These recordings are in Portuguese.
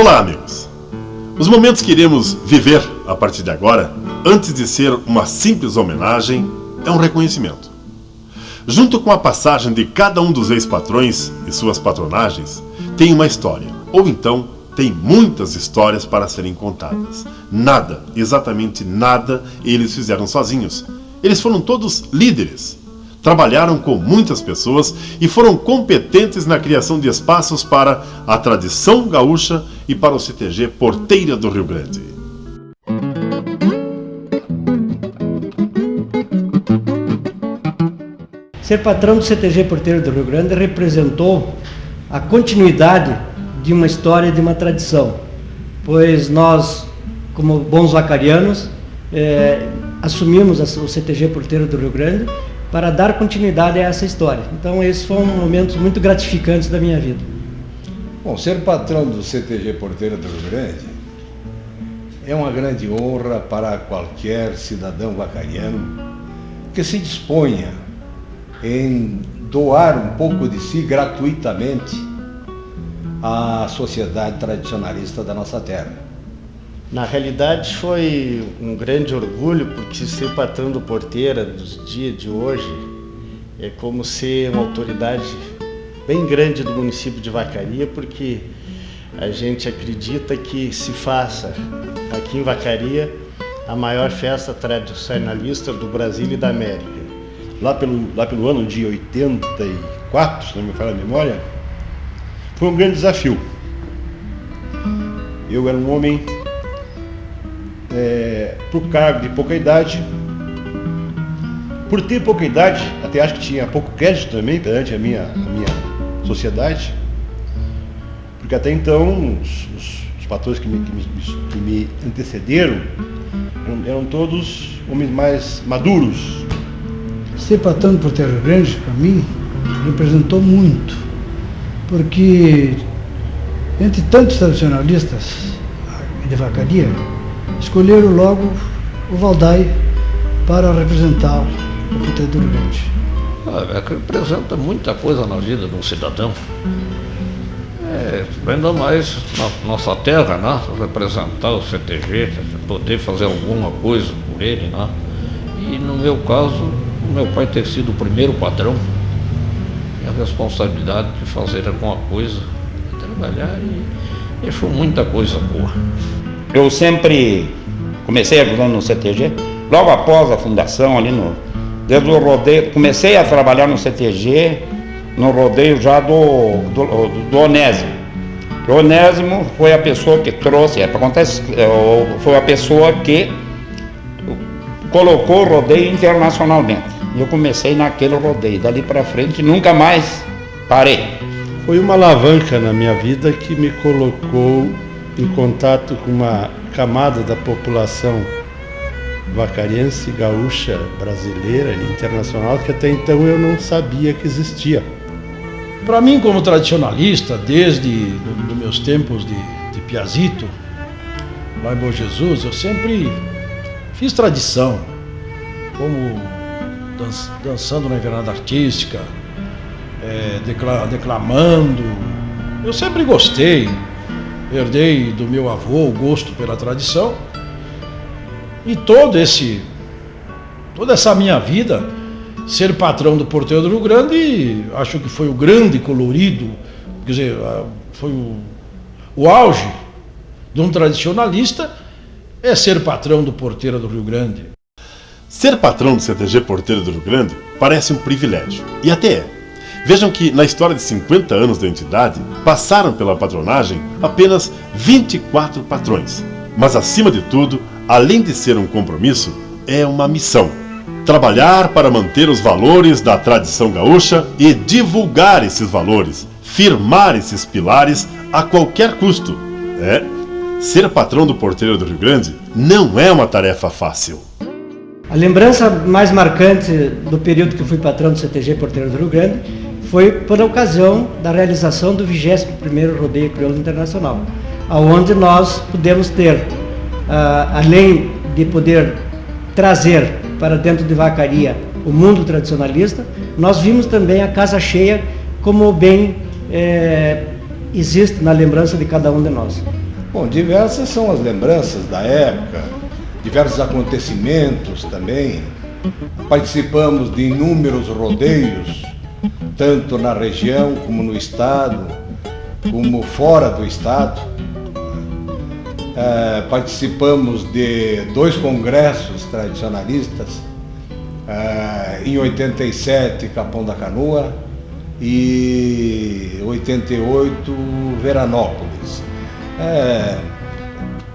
Olá, amigos! Os momentos que iremos viver a partir de agora, antes de ser uma simples homenagem, é um reconhecimento. Junto com a passagem de cada um dos ex-patrões e suas patronagens, tem uma história, ou então tem muitas histórias para serem contadas. Nada, exatamente nada, eles fizeram sozinhos. Eles foram todos líderes. Trabalharam com muitas pessoas e foram competentes na criação de espaços para a tradição gaúcha e para o CTG Porteira do Rio Grande. Ser patrão do CTG Porteira do Rio Grande representou a continuidade de uma história, de uma tradição, pois nós, como bons vacarianos, assumimos o CTG Porteira do Rio Grande para dar continuidade a essa história. Então esses foram momentos muito gratificantes da minha vida. Bom, ser patrão do CTG Porteira do Rio Grande é uma grande honra para qualquer cidadão vacariano que se disponha em doar um pouco de si gratuitamente à sociedade tradicionalista da nossa terra. Na realidade foi um grande orgulho, porque ser patrão do Porteira dos dias de hoje é como ser uma autoridade bem grande do município de Vacaria, porque a gente acredita que se faça aqui em Vacaria a maior festa tradicionalista do Brasil e da América. Lá pelo ano de 84, se não me falha a memória, foi um grande desafio. Eu era um homem por cargo de pouca idade, por ter pouca idade, até acho que tinha pouco crédito também perante a minha sociedade, porque até então os patrões que me antecederam eram todos homens mais maduros. Ser patrão do Porteira do Rio Grande, para mim, representou muito, porque entre tantos tradicionalistas de Vacaria, escolheram logo o Valdai para representar o Porteira do Rio Grande. Representa muita coisa na vida de um cidadão. Ainda mais na nossa terra, né? Representar o CTG, poder fazer alguma coisa por ele, né? E no meu caso, o meu pai ter sido o primeiro patrão, e a responsabilidade de fazer alguma coisa, de trabalhar, e deixou muita coisa boa. Eu sempre comecei ajudando no CTG, logo após a fundação, desde o rodeio, comecei a trabalhar no CTG, no rodeio já do Onésimo. O Onésimo foi a pessoa que trouxe, foi a pessoa que colocou o rodeio internacionalmente. Eu comecei naquele rodeio, dali para frente nunca mais parei. Foi uma alavanca na minha vida que me colocou em contato com uma camada da população vacariense, gaúcha, brasileira e internacional que até então eu não sabia que existia. Para mim, como tradicionalista, desde os meus tempos de piazito, lá em Bom Jesus, eu sempre fiz tradição, como dançando na invernada artística, declamando. Eu sempre gostei. Herdei do meu avô o gosto pela tradição, e toda essa minha vida, ser patrão do Porteiro do Rio Grande, acho que foi o grande colorido, quer dizer, foi o auge de um tradicionalista, é ser patrão do Porteiro do Rio Grande. Ser patrão do CTG Porteira do Rio Grande parece um privilégio, e até é. Vejam que na história de 50 anos da entidade, passaram pela patronagem apenas 24 patrões. Mas acima de tudo, além de ser um compromisso, é uma missão. Trabalhar para manter os valores da tradição gaúcha e divulgar esses valores, firmar esses pilares a qualquer custo. Ser patrão do Porteiro do Rio Grande não é uma tarefa fácil. A lembrança mais marcante do período que fui patrão do CTG Porteira do Rio Grande foi por ocasião da realização do 21º Rodeio Crioulo Internacional, onde nós pudemos ter, além de poder trazer para dentro de Vacaria o mundo tradicionalista, nós vimos também a casa cheia como bem existe na lembrança de cada um de nós. Bom, diversas são as lembranças da época, diversos acontecimentos também. Participamos de inúmeros rodeios, tanto na região como no estado, como fora do estado. Participamos de 2 congressos tradicionalistas, em 87 Capão da Canoa e 88 Veranópolis.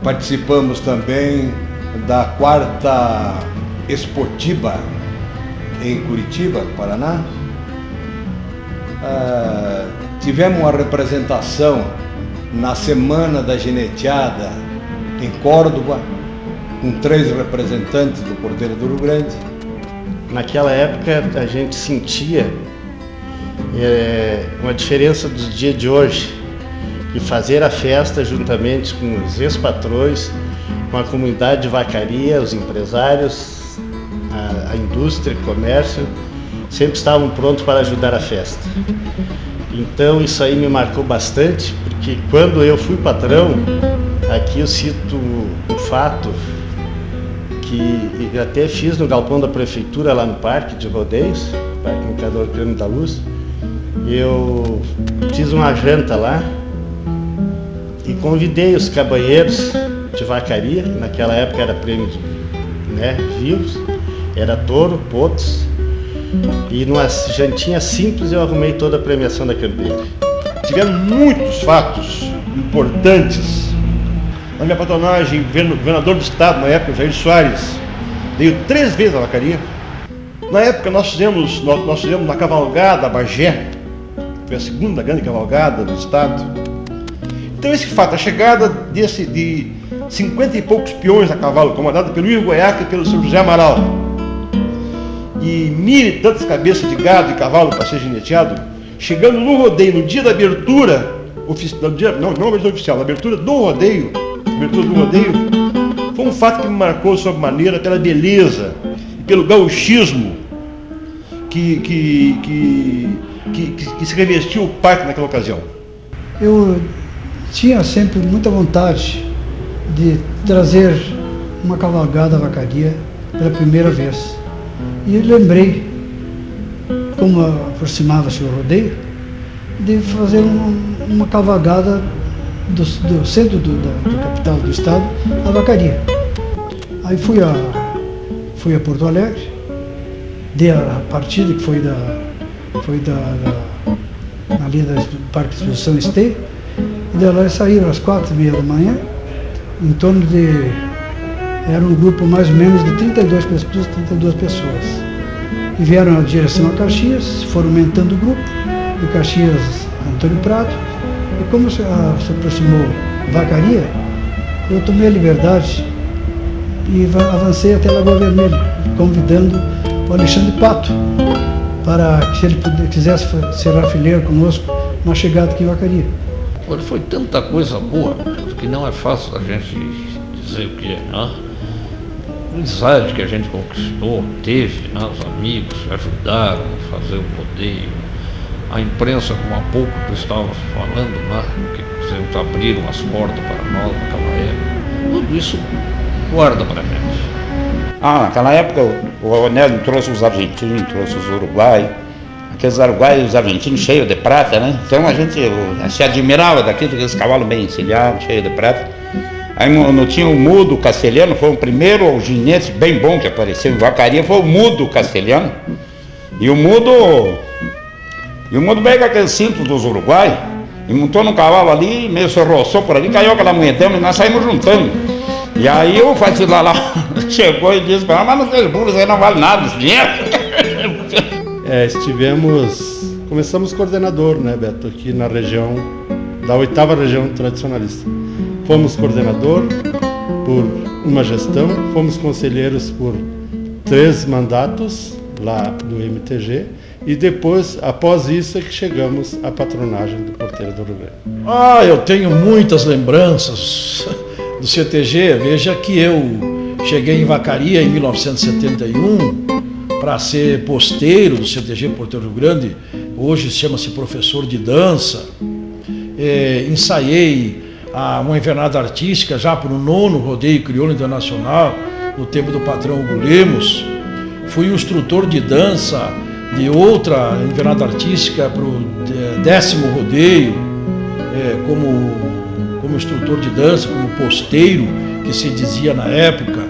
Participamos também da 4ª Expotiba em Curitiba, Paraná. Tivemos uma representação na Semana da Gineteada em Córdoba, com 3 representantes do Porteiro do Rio Grande. Naquela época a gente sentia uma diferença dos dias de hoje, que fazer a festa juntamente com os ex-patrões, com a comunidade de vacaria, os empresários, a indústria, o comércio, sempre estavam prontos para ajudar a festa. Então isso aí me marcou bastante, porque quando eu fui patrão, aqui eu cito um fato que eu até fiz no galpão da prefeitura, lá no Parque de Rodeios, Parque Mercador Crânio da Luz. Eu fiz uma janta lá e convidei os cabanheiros de vacaria, naquela época era prêmio, né, vivos, era touro, potros, e numa jantinha simples eu arrumei toda a premiação da campeira. Tivemos muitos fatos importantes. Na minha patronagem, o governador do estado, na época, Jair Soares, veio 3 vezes à vacaria. Na época nós fizemos uma cavalgada Bagé, foi a 2ª grande cavalgada do estado. Então esse fato, a chegada de 50 e poucos peões a cavalo, comandado pelo Ivo Goiaca e pelo Sr. José Amaral, e 1.000 e tantas cabeças de gado e cavalo para ser gineteado, chegando no rodeio, no dia da abertura não oficial, na abertura do rodeio, foi um fato que me marcou sobremaneira pela beleza e pelo gauchismo que se revestiu o parque naquela ocasião. Eu tinha sempre muita vontade de trazer uma cavalgada à vacaria pela primeira vez. E lembrei, como aproximava-se o rodeio, de fazer uma cavalgada do centro da capital do estado à vacaria. Aí fui a Porto Alegre, dei a partida que foi ali do Parque de Exposição Esteio, e de lá saíram às 4h30 da manhã, em torno de, era um grupo mais ou menos de 32 pessoas. E vieram na direção a Caxias, foram aumentando o grupo, de Caxias Antônio Prado, e como se aproximou Vacaria, eu tomei a liberdade e avancei até Lagoa Vermelha, convidando o Alexandre Pato para que, se ele quisesse ser artilheiro conosco na chegada aqui em Vacaria. Olha, foi tanta coisa boa que não é fácil a gente dizer o que é, né? A amizade que a gente conquistou, teve, né? Os amigos ajudaram a fazer o rodeio, a imprensa, como há pouco tu estavas falando, né? Que eles abriram as portas para nós naquela época. Tudo isso guarda para a gente. Naquela época o Onésio trouxe os argentinos, trouxe os uruguaios, aqueles uruguaios, os argentinos cheios de prata, né? Então a gente se admirava daqueles cavalos bem encilhados, cheios de prata. Aí não tinha o Mudo Castelhano, foi o primeiro ginete bem bom que apareceu em Vacaria, foi o Mudo Castelhano. E o Mudo veio com aquele cinto dos uruguaios e montou no cavalo ali, meio se roçou por ali, caiu aquela moedama e nós saímos juntando. E aí o Fatila lá chegou e disse para mas não seja burro, isso aí não vale nada, esse dinheiro. Começamos coordenador, né, Beto, aqui na região, da 8ª região tradicionalista. Fomos coordenador por uma gestão, fomos conselheiros por 3 mandatos lá do MTG, e depois, após isso, é que chegamos à patronagem do Porteiro do Rio Grande. Eu tenho muitas lembranças do CTG. Veja que eu cheguei em Vacaria em 1971 para ser posteiro do CTG Porteiro do Rio Grande, hoje chama-se professor de dança. Ensaiei uma invernada artística já para o 9º Rodeio Crioulo Internacional, no tempo do patrão Hugo Lemos. Fui o instrutor de dança de outra invernada artística para o 10º rodeio, como instrutor de dança, como posteiro, que se dizia na época.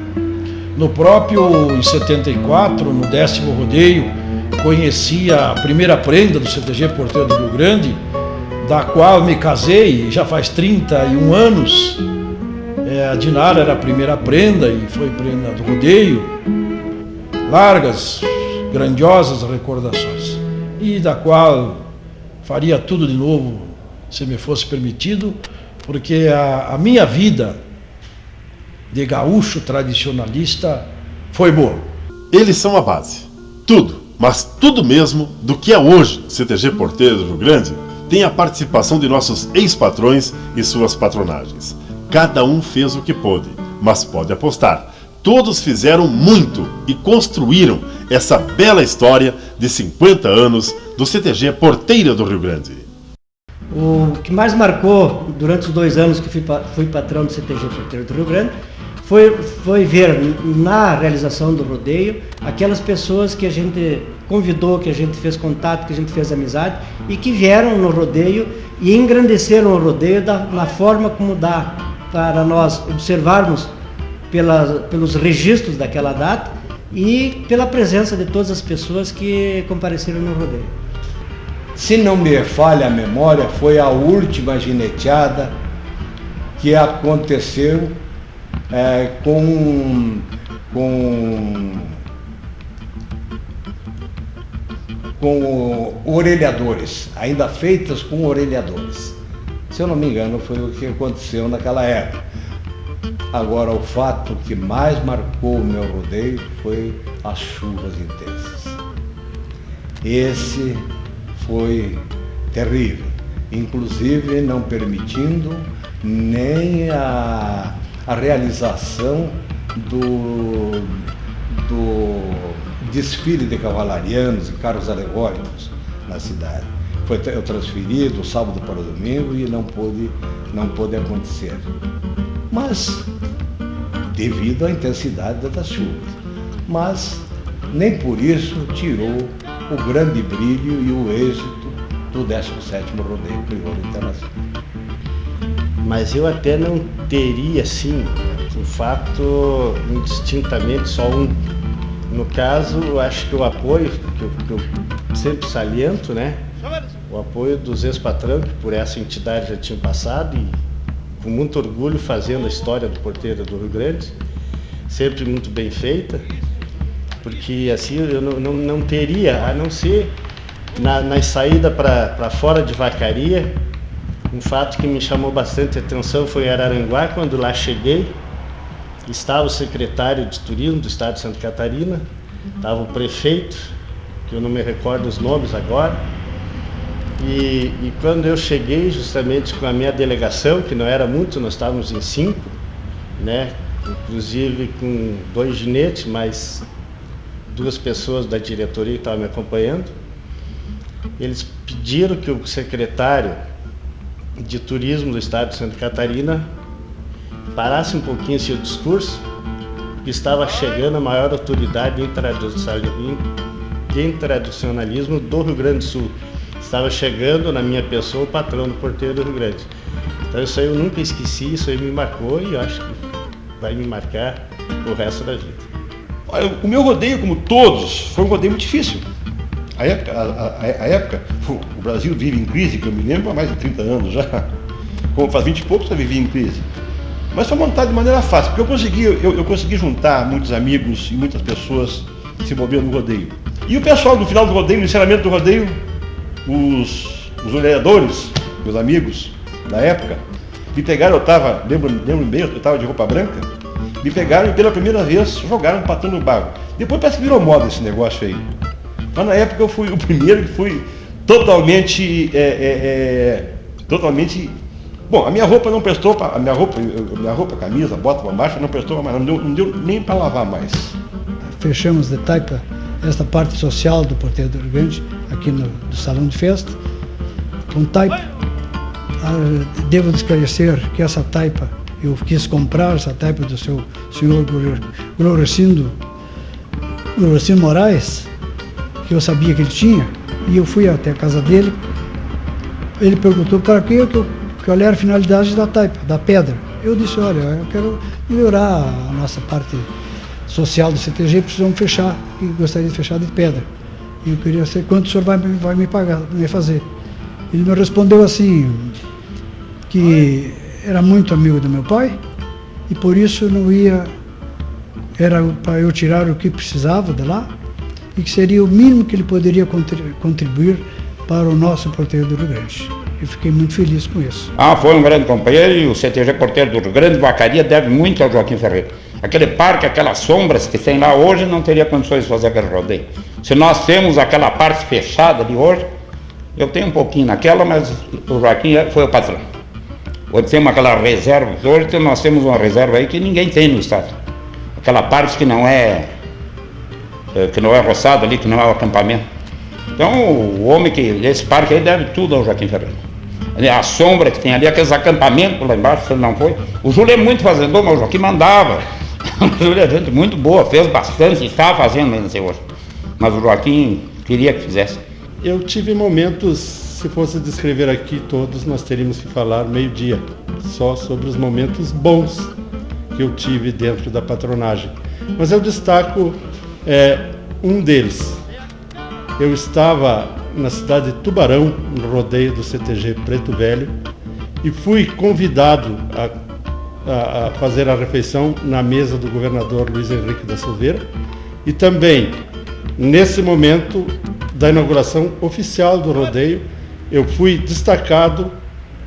No próprio, em 74, no 10º rodeio, conheci a primeira prenda do CTG Porteiro do Rio Grande, da qual me casei já faz 31 anos. A Dinara era a primeira prenda e foi prenda do rodeio. Largas, grandiosas recordações. E da qual faria tudo de novo, se me fosse permitido, porque a minha vida de gaúcho tradicionalista foi boa. Eles são a base. Tudo, mas tudo mesmo do que é hoje o CTG Porteiro do Rio Grande tem a participação de nossos ex-patrões e suas patronagens. Cada um fez o que pôde, mas pode apostar. Todos fizeram muito e construíram essa bela história de 50 anos do CTG Porteira do Rio Grande. O que mais marcou durante os 2 anos que fui patrão do CTG Porteiro do Rio Grande foi ver na realização do rodeio aquelas pessoas que a gente convidou, que a gente fez contato, que a gente fez amizade e que vieram no rodeio e engrandeceram o rodeio na forma como dá para nós observarmos pelos registros daquela data e pela presença de todas as pessoas que compareceram no rodeio. Se não me falha a memória, foi a última gineteada que aconteceu com orelhadores, ainda feitas com orelhadores. Se eu não me engano, foi o que aconteceu naquela época. Agora, o fato que mais marcou o meu rodeio foi as chuvas intensas. Esse foi terrível, inclusive não permitindo nem a realização do desfile de cavalarianos e carros alegóricos na cidade. Foi transferido do sábado para o domingo e não pôde acontecer. Mas, devido à intensidade das chuvas. Mas, nem por isso tirou o grande brilho e o êxito do 17º Rodeio Crioulo Internacional. Mas eu até não teria, assim, um fato indistintamente só um. No caso, eu acho que o apoio, que eu sempre saliento, né? O apoio dos ex-patrão, que por essa entidade já tinham passado e com muito orgulho fazendo a história do Porteiro do Rio Grande, sempre muito bem feita, porque assim eu não teria, a não ser na saída para fora de Vacaria. Um fato que me chamou bastante atenção foi em Araranguá, quando lá cheguei, estava o secretário de turismo do estado de Santa Catarina, estava o prefeito, que eu não me recordo os nomes agora, e quando eu cheguei justamente com a minha delegação, que não era muito, nós estávamos em 5, né, inclusive com 2 ginetes, mais 2 pessoas da diretoria que estavam me acompanhando, eles pediram que o secretário de turismo do estado de Santa Catarina parasse um pouquinho seu discurso, que estava chegando a maior autoridade em tradicionalismo do Rio Grande do Sul. Estava chegando na minha pessoa o patrão do Porteiro do Rio Grande. Então isso aí eu nunca esqueci, isso aí me marcou e eu acho que vai me marcar o resto da vida. Olha, o meu rodeio, como todos, foi um rodeio muito difícil. A época, o Brasil vive em crise, que eu me lembro há mais de 30 anos já. Como faz 20 e poucos, eu vivi em crise. Mas foi montado de maneira fácil, porque eu consegui juntar muitos amigos e muitas pessoas se envolvendo no rodeio. E o pessoal, no final do rodeio, no encerramento do rodeio, os vereadores, meus amigos da época, me pegaram, lembro bem, eu estava de roupa branca, me pegaram e pela primeira vez jogaram um patrão no barro. Depois parece que virou moda esse negócio aí. Mas na época eu fui o primeiro que fui totalmente... Bom, a minha roupa não prestou, a minha roupa, camisa, bota para baixo, não prestou, mas não deu nem para lavar mais. Fechamos de taipa esta parte social do Porteiro do Rio Grande, aqui no Salão de Festa, com taipa, devo esclarecer que essa taipa, eu quis comprar essa taipa do seu senhor Gloricindo Moraes, que eu sabia que ele tinha, e eu fui até a casa dele. Ele perguntou para que qual era a finalidade da taipa, da pedra. Eu disse, olha, eu quero melhorar a nossa parte social do CTG, precisamos fechar, e gostaria de fechar de pedra. E eu queria saber quanto o senhor vai me pagar, me fazer. Ele me respondeu assim, que era muito amigo do meu pai, e por isso não ia, era para eu tirar o que precisava de lá, e que seria o mínimo que ele poderia contribuir para o nosso Porteiro do Rio Grande. Eu fiquei muito feliz com isso. Foi um grande companheiro, e o CTG Porteiro do Rio Grande, Vacaria, deve muito ao Joaquim Ferreira. Aquele parque, aquelas sombras que tem lá hoje, não teria condições de fazer aquele rodeio. Se nós temos aquela parte fechada de hoje, eu tenho um pouquinho naquela, mas o Joaquim foi o patrão. Hoje temos aquela reserva, hoje nós temos uma reserva aí que ninguém tem no estado. Aquela parte que não é roçada ali, que não é o acampamento. Então o homem esse parque aí deve tudo ao Joaquim Ferreira. A sombra que tem ali, aqueles acampamentos lá embaixo, se ele não foi. O Júlio é muito fazendor, mas o Joaquim mandava. O Júlio é gente muito boa, fez bastante, está fazendo ainda hoje. Mas o Joaquim queria que fizesse. Eu tive momentos, se fosse descrever aqui todos, nós teríamos que falar meio-dia, só sobre os momentos bons que eu tive dentro da patronagem. Mas eu destaco um deles. Eu estava na cidade de Tubarão, no rodeio do CTG Preto Velho, e fui convidado a fazer a refeição na mesa do governador Luiz Henrique da Silveira, e também, nesse momento da inauguração oficial do rodeio, eu fui destacado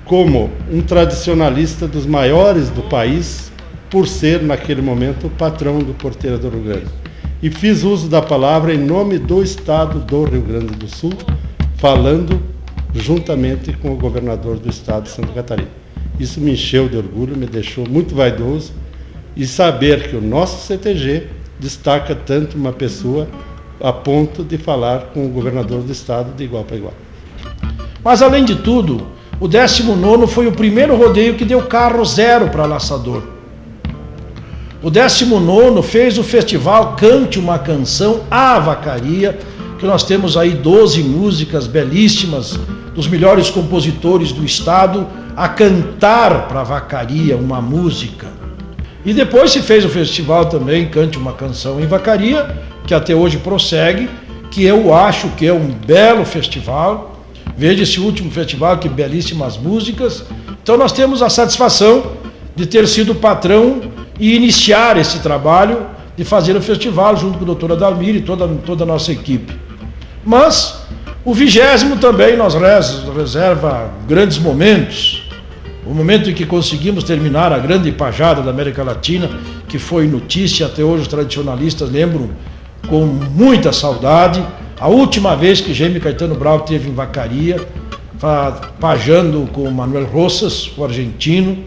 como um tradicionalista dos maiores do país, por ser, naquele momento, o patrão do Porteiro do Rio Grande. E fiz uso da palavra em nome do Estado do Rio Grande do Sul, falando juntamente com o governador do Estado de Santa Catarina. Isso me encheu de orgulho, me deixou muito vaidoso, e saber que o nosso CTG destaca tanto uma pessoa a ponto de falar com o governador do Estado de igual para igual. Mas, além de tudo, o 19º foi o primeiro rodeio que deu carro zero para laçador. O 19º fez o festival Cante uma Canção à Vacaria, que nós temos aí 12 músicas belíssimas dos melhores compositores do estado a cantar para a Vacaria uma música. E depois se fez o festival também Cante uma Canção em Vacaria, que até hoje prossegue, que eu acho que é um belo festival. Veja esse último festival, que belíssimas músicas. Então nós temos a satisfação de ter sido patrão e iniciar esse trabalho de fazer o festival junto com o doutor Adalmir e toda a nossa equipe. Mas o 20º também nos reserva grandes momentos. O momento em que conseguimos terminar a grande pajada da América Latina, que foi notícia, até hoje os tradicionalistas lembram com muita saudade, a última vez que Jaime Caetano Brau esteve em Vacaria, pajando com Manuel Rosas, o argentino.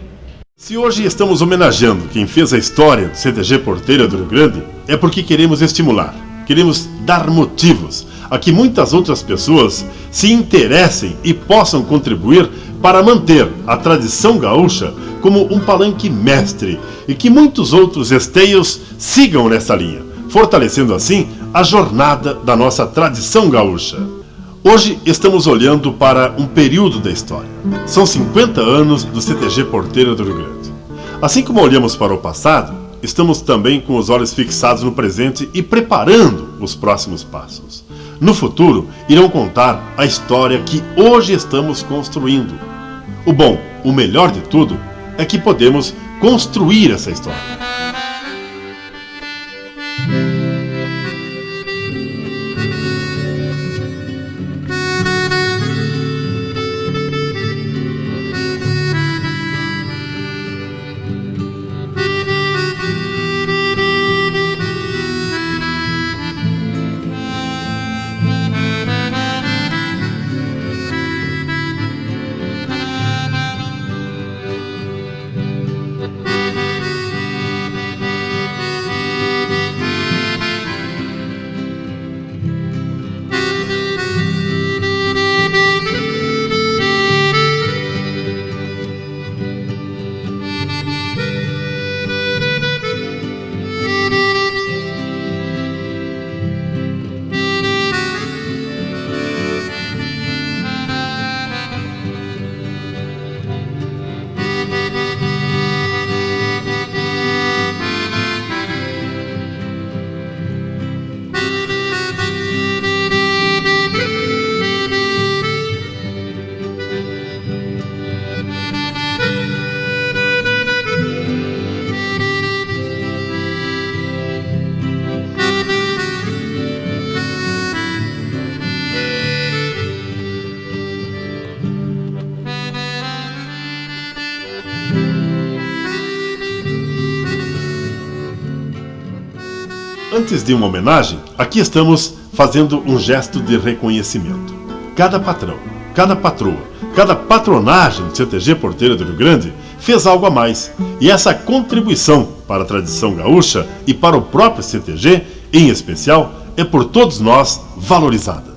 Se hoje estamos homenageando quem fez a história do CTG Porteiro do Rio Grande, é porque queremos estimular, queremos dar motivos a que muitas outras pessoas se interessem e possam contribuir para manter a tradição gaúcha como um palanque mestre, e que muitos outros esteios sigam nessa linha, fortalecendo assim a jornada da nossa tradição gaúcha. Hoje estamos olhando para um período da história. São 50 anos do CTG Porteiro do Rio Grande. Assim como olhamos para o passado, estamos também com os olhos fixados no presente e preparando os próximos passos. No futuro, irão contar a história que hoje estamos construindo. O bom, o melhor de tudo, é que podemos construir essa história. Antes de uma homenagem, aqui estamos fazendo um gesto de reconhecimento. Cada patrão, cada patroa, cada patronagem do CTG Porteira do Rio Grande fez algo a mais. E essa contribuição para a tradição gaúcha e para o próprio CTG, em especial, é por todos nós valorizada.